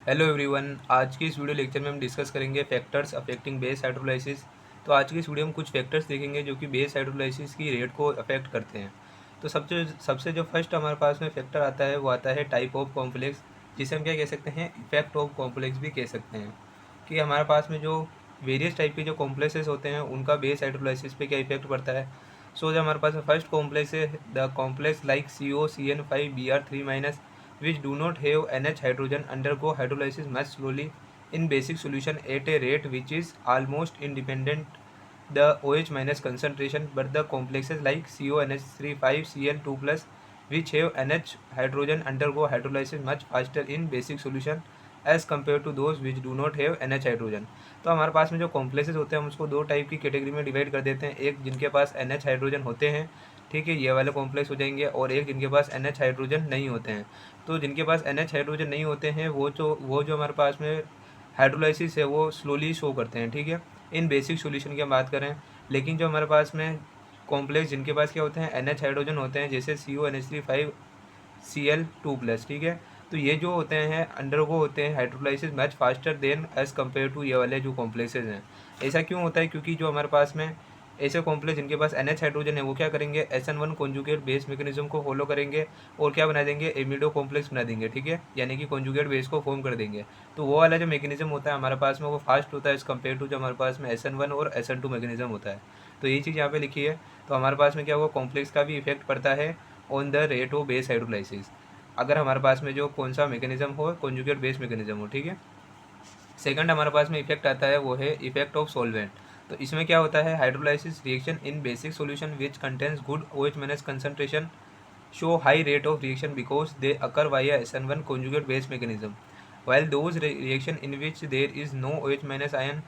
Hello everyone, आज की इस वीडियो लेक्चर में हम डिस्कस करेंगे फैक्टर्स अफेक्टिंग बेस हाइड्रोलाइसिस। तो आज की इस वीडियो में कुछ फैक्टर्स देखेंगे जो कि बेस हाइड्रोलाइसिस की रेट को अफेक्ट करते हैं। तो सबसे सबसे जो फर्स्ट हमारे पास में फैक्टर आता है वो आता है टाइप ऑफ कॉम्प्लेक्स, जिसे हम क्या कह सकते हैं, इफेक्ट ऑफ कॉम्प्लेक्स भी कह सकते हैं। कि हमारे पास में जो वेरियस टाइप के जो कॉम्प्लेक्सेस होते हैं उनका बेस हाइड्रोलाइसिस पे क्या इफेक्ट पड़ता है। सो जो हमारे पास फर्स्ट कॉम्प्लेक्स है, the complex like COCN5Br3- which do not have NH hydrogen undergo hydrolysis much slowly in basic solution at a rate which is almost independent the OH minus concentration, but the complexes like CONH3 5Cl2 plus which have NH hydrogen undergo hydrolysis much faster in basic solution as compared to those which do not have NH hydrogen। तो हमारे पास में जो complexes होते हैं हम उसको दो type की कैटेगरी में डिवाइड कर देते हैं। एक जिनके पास NH हाइड्रोजन होते हैं, ठीक है, ये वाले कॉम्प्लेक्स हो जाएंगे, और एक जिनके पास NH हाइड्रोजन नहीं होते हैं। तो जिनके पास NH हाइड्रोजन नहीं होते हैं वो जो हमारे पास में हाइड्रोलाइसिस है वो स्लोली शो करते हैं, ठीक है, इन बेसिक सॉल्यूशन की हम बात करें। लेकिन जो हमारे पास में कॉम्प्लेक्स जिनके पास क्या होते हैं, NH हाइड्रोजन होते हैं, जैसे CONH3 5Cl2 प्लस, ठीक है, तो ये जो होते हैं अंडरगो होते हैं hydrolysis much faster than as compared to ये वाले जो कॉम्प्लेक्सेज हैं। ऐसा क्यों होता है? क्योंकि जो हमारे पास में ऐसे कॉम्प्लेक्स जिनके पास NH हाइड्रोजन है वो क्या करेंगे, SN1 कॉन्जुगेट बेस मैकेनिज्म को फॉलो करेंगे और क्या बना देंगे, एमिडो कॉम्प्लेक्स बना देंगे, ठीक है, यानी कि कॉन्जुगेट बेस को फॉर्म कर देंगे। तो वो वाला जो मैकेनिज्म होता है हमारे पास में वो फास्ट होता है एज कम्पेयर टू जो हमारे पास में SN1 और SN2 मैकेनिज्म होता है। तो यही चीज़ यहाँ पे लिखी है। तो हमारे पास में क्या हुआ, कॉम्प्लेक्स का भी इफेक्ट पड़ता है on the rate of base hydrolysis, अगर हमारे पास में जो कौन सा मैकेनिज्म हो, कॉन्जुगेट बेस मैकेनिज्म हो, ठीक है। सेकंड हमारे पास में इफेक्ट आता है वो है इफेक्ट ऑफ सॉल्वेंट। तो इसमें क्या होता है, hydrolysis reaction in basic solution which contains good OH minus concentration show high rate of reaction because they occur via SN1 conjugate base mechanism, while those reaction in which there is no OH minus ion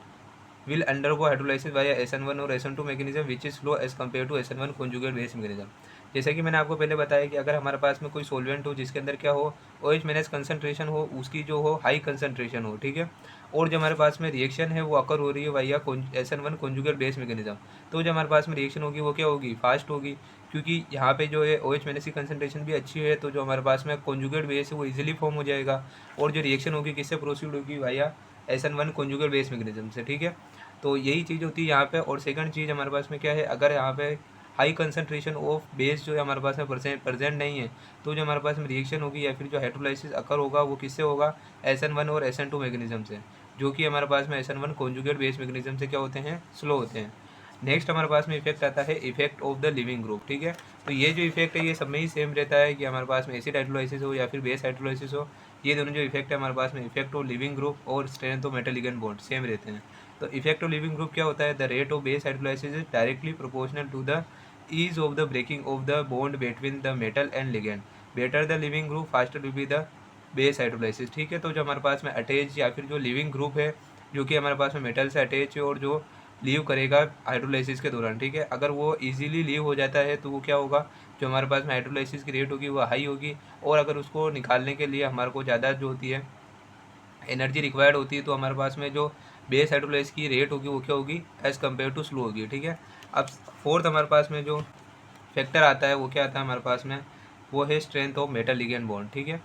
will undergo hydrolysis via SN1 और SN2 mechanism which is slow as compared to SN1 conjugate base mechanism। जैसे कि मैंने आपको पहले बताया कि अगर हमारे पास में कोई सॉल्वेंट हो जिसके अंदर क्या हो, OH माइनस कंसनट्रेशन हो, उसकी जो हो हाई कंसनट्रेशन हो, ठीक है, और जो हमारे पास में रिएक्शन है वो अकर हो रही है via SN1 conjugate base mechanism, तो जो हमारे पास में रिएक्शन होगी वो क्या होगी, फास्ट होगी, क्योंकि यहाँ पे जो है OH माइनस की कंसनट्रेशन भी अच्छी है, तो जो हमारे पास में कॉन्जुगेट बेस है वो इजीली फॉर्म हो जाएगा, और जो रिएक्शन होगी किससे प्रोसीड होगी, via SN1 conjugate base mechanism से, ठीक है। तो यही चीज़ होती है यहाँ पे। और सेकंड चीज़ हमारे पास में क्या है, अगर यहाँ पे हाई कंसनट्रेशन ऑफ बेस जो है हमारे पास में प्रेजेंट नहीं है, तो जो हमारे पास में रिएक्शन होगी या फिर जो हाइड्रोलाइसिस अकर होगा वो किससे होगा, SN1 और SN2 मैकेनिज्म से, जो कि हमारे पास में SN1 कॉन्जुगेट बेस मैकेनिज्म से क्या होते हैं, स्लो होते हैं। नेक्स्ट हमारे पास में इफेक्ट आता है effect of the leaving group, ठीक है। तो ये जो इफेक्ट है ये सब में ही सेम रहता है कि हमारे पास में एसिड हाइड्रोलाइसिस हो या फिर बेस हाइड्रोलाइसिस हो, ये दोनों जो इफेक्ट है हमारे पास में इफेक्ट ऑफ लिविंग ग्रुप और strength of metal ligand bond same रहते हैं। तो इफेक्ट ऑफ लिविंग ग्रुप क्या होता है, the rate of base hydrolysis is directly proportional to the ease of the breaking of the bond between the metal and ligand, better the living group faster will be the base hydrolysis, ठीक है। तो जो हमारे पास में attach या फिर जो leaving group है जो कि हमारे पास में मेटल से अटैच है और जो लीव करेगा हाइड्रोलाइसिस के दौरान, ठीक है, अगर वो इजीली लीव हो जाता है तो वो क्या होगा, जो हमारे पास में हाइड्रोलाइसिस की रेट होगी वो हाई होगी, और अगर उसको निकालने के लिए हमारे को ज़्यादा जो होती है एनर्जी रिक्वायर्ड होती है, तो हमारे पास में जो बेस हाइड्रोलाइसिस की रेट होगी वो क्या होगी, एज़ कम्पेयर टू स्लो होगी, ठीक है। अब फोर्थ हमारे पास में जो फैक्टर आता है वो क्या आता है हमारे पास में, वो है strength of metal ligand bond, ठीक है।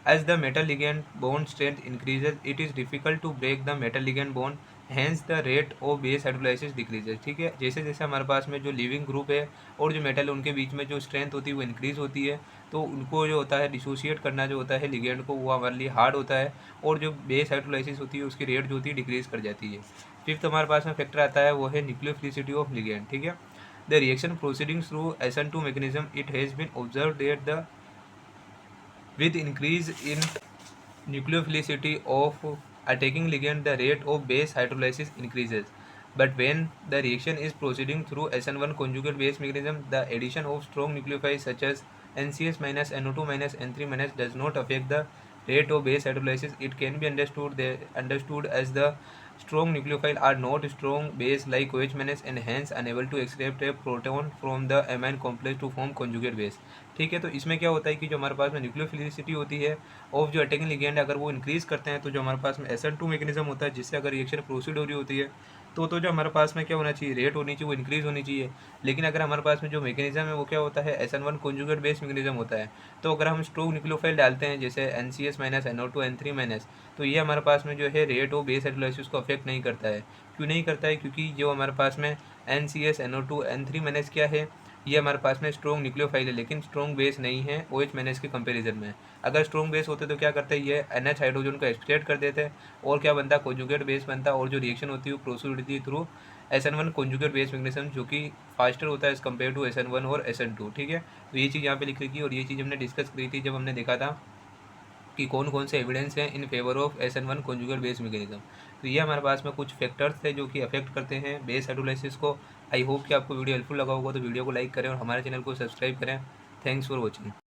As the metal ligand bond strength increases it is difficult to break the metal ligand bond, hence the rate of base hydrolysis decreases, ठीक है। जैसे जैसे हमारे पास में जो लिविंग ग्रुप है और जो मेटल है उनके बीच में जो स्ट्रेंथ होती है वो इंक्रीज होती है, तो उनको जो होता है डिसोशिएट करना जो होता है लिगेंड को वो हमारे लिए हार्ड होता है, और जो बेस हाइड्रोलाइसिस होती है उसकी रेट जो होती है डिक्रीज कर जाती है। फिफ्थ हमारे पास में फैक्टर आता है वो है न्यूक्लियोफिलिसिटी ऑफ लिगेंड, ठीक है। The reaction proceeding through SN2 mechanism, it has been observed that the with increase in nucleophilicity of attacking ligand, the rate of base hydrolysis increases. But when the reaction is proceeding through SN1 conjugate base mechanism, the addition of strong nucleophiles such as NCS minus NO2 minus N3 minus does not affect the rate of base hydrolysis. It can be understood as the strong nucleophile are not strong base like OH minus and hence unable to accept a proton from the amine complex to form conjugate base, ठीक है। तो इसमें क्या होता है कि जो हमारे पास में न्यूक्लियोफिलिसिटी होती है ऑफ जो अटैकिंग लिगेंड अगर वो इंक्रीज करते हैं, तो जो हमारे पास में SN2 मैकेनिज्म होता है जिससे अगर रिएक्शन प्रोसीड हो रही होती है तो जो हमारे पास में क्या होना चाहिए, रेट होनी चाहिए वो इंक्रीज़ होनी चाहिए। लेकिन अगर हमारे पास में जो मैकेनिज़्म है वो क्या होता है, SN1 कॉन्जुगेट बेस मैकेनिज़्म होता है। तो अगर हम स्ट्रोक न्यूक्लियोफाइल डालते हैं जैसे NCS minus NO2 N3 minus, तो ये हमारे पास में जो है रेट और बेस हाइड्रोलाइसिस को अफेक्ट नहीं करता है। क्यों नहीं करता है? क्योंकि जो हमारे पास में NCS NO2 N3 माइनस क्या है, ये हमारे पास में स्ट्रॉन्ग न्यूक्लियोफाइल है, लेकिन स्ट्रॉन्ग बेस नहीं है OH माइनस के कंपैरिजन में। अगर स्ट्रॉन्ग बेस होते तो क्या करते हैं, ये NH हाइड्रोजन को एक्सक्रिएट कर देते और क्या बनता, कॉन्जुगेट बेस बनता, और जो रिएक्शन होती है वो प्रोसीड होती है through SN1 conjugate base magnesium, जो कि फास्टर होता है एज कम्पेयर टू SN1 और SN2। ठीक है, तो ये चीज़ यहाँ पे लिख रखी है और ये चीज़ हमने डिस्कस करी थी जब हमने देखा था कि कौन कौन से एविडेंस हैं in favour of SN1 conjugate base mechanism. तो ये हमारे पास में कुछ फैक्टर्स थे जो कि अफेक्ट करते हैं बेस हाइड्रोलाइसिस को। आई होप कि आपको वीडियो हेल्पफुल लगा होगा, तो वीडियो को लाइक करें और हमारे चैनल को सब्सक्राइब करें। Thanks for watching.